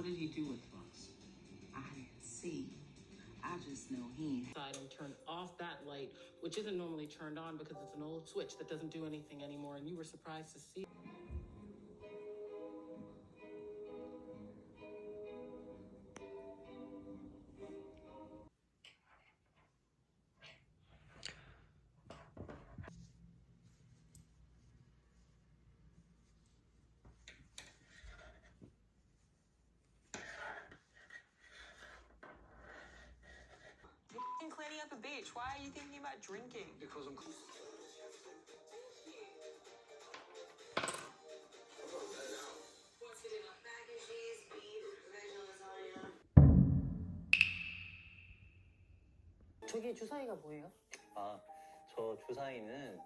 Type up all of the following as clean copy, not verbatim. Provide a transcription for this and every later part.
did he do with us? I didn't see. I just know he and turn off that light, which isn't normally turned on because it's an old switch that doesn't do anything anymore, and you were surprised to see. Cleaning up a beach. Why are you thinking about drinking? Because I'm. 저기 주사위가 뭐예요? 아, 저 주사위는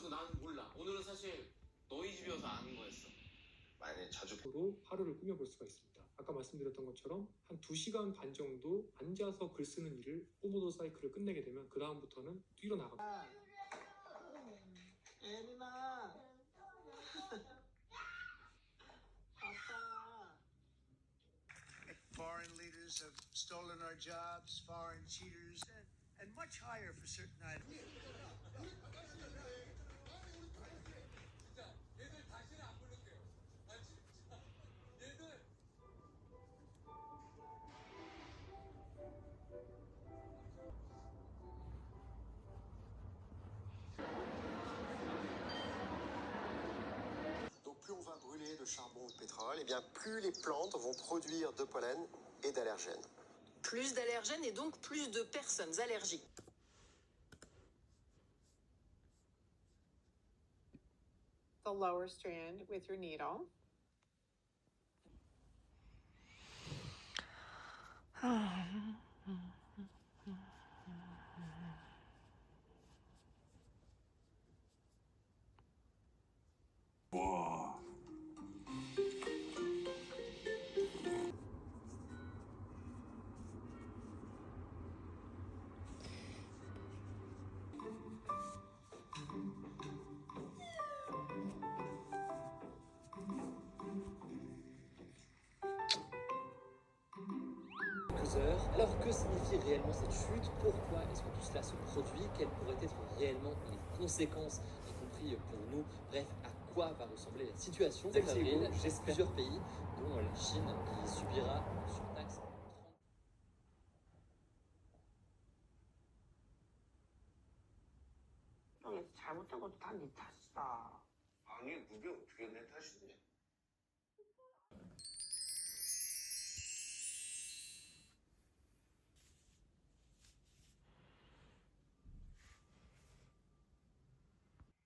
나는 몰라. 오늘은 사실 너희 집이어서 아는 거였어. 만약에 자주 로 하루를 꾸며볼 수가 있습니다. 아까 말씀드렸던 것처럼 한 2시간 반 정도 앉아서 글 쓰는 일을 포모도로 사이클을 끝내게 되면 그 다음부터는 뛰러 나갑니다. 에리나. Foreign leaders have stolen our jobs, foreign cheaters, and much higher for certain items. Donc plus on va brûler de charbon ou de pétrole, et bien plus les plantes vont produire de pollen et d'allergènes. Plus d'allergènes et donc plus de personnes allergiques. The lower strand with your needle. Alors que signifie réellement cette chute? Pourquoi est-ce que tout cela se produit? Quelles pourraient être réellement les conséquences, y compris pour nous? Bref, à quoi va ressembler la situation? Dès avril, j'ai plusieurs pays, dont la Chine, qui subira une surtaxe. 잘못된 것도 다 네 탓이다. 아니 그게 어떻게 내 탓이지?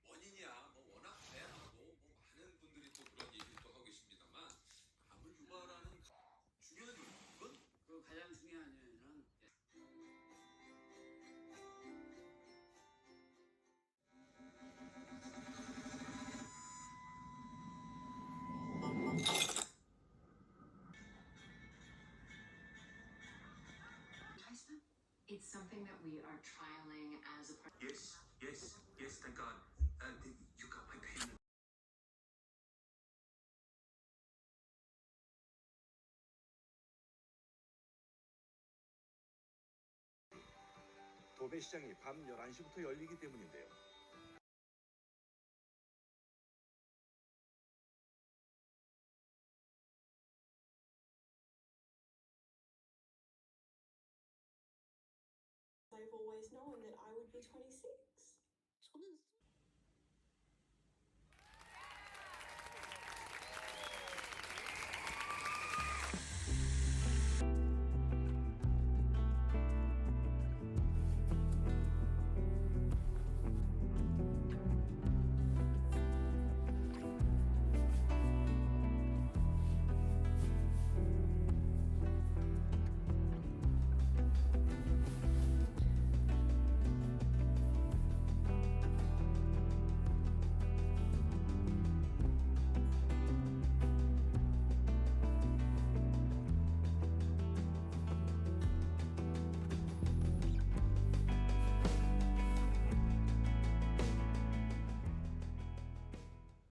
원인이야. 뭐 워낙 다양하고 뭐 많은 분들이 또 그런 얘기를 또 하고 계십니다만 암을 유발하는 중요한 이유는 그 가장 중요한 이유는 It's something that we are trialing as a part. Yes, thank God. You got my payment. 도배 시장이 밤 11시부터 열리기 때문인데요. I've always known that I would be 26.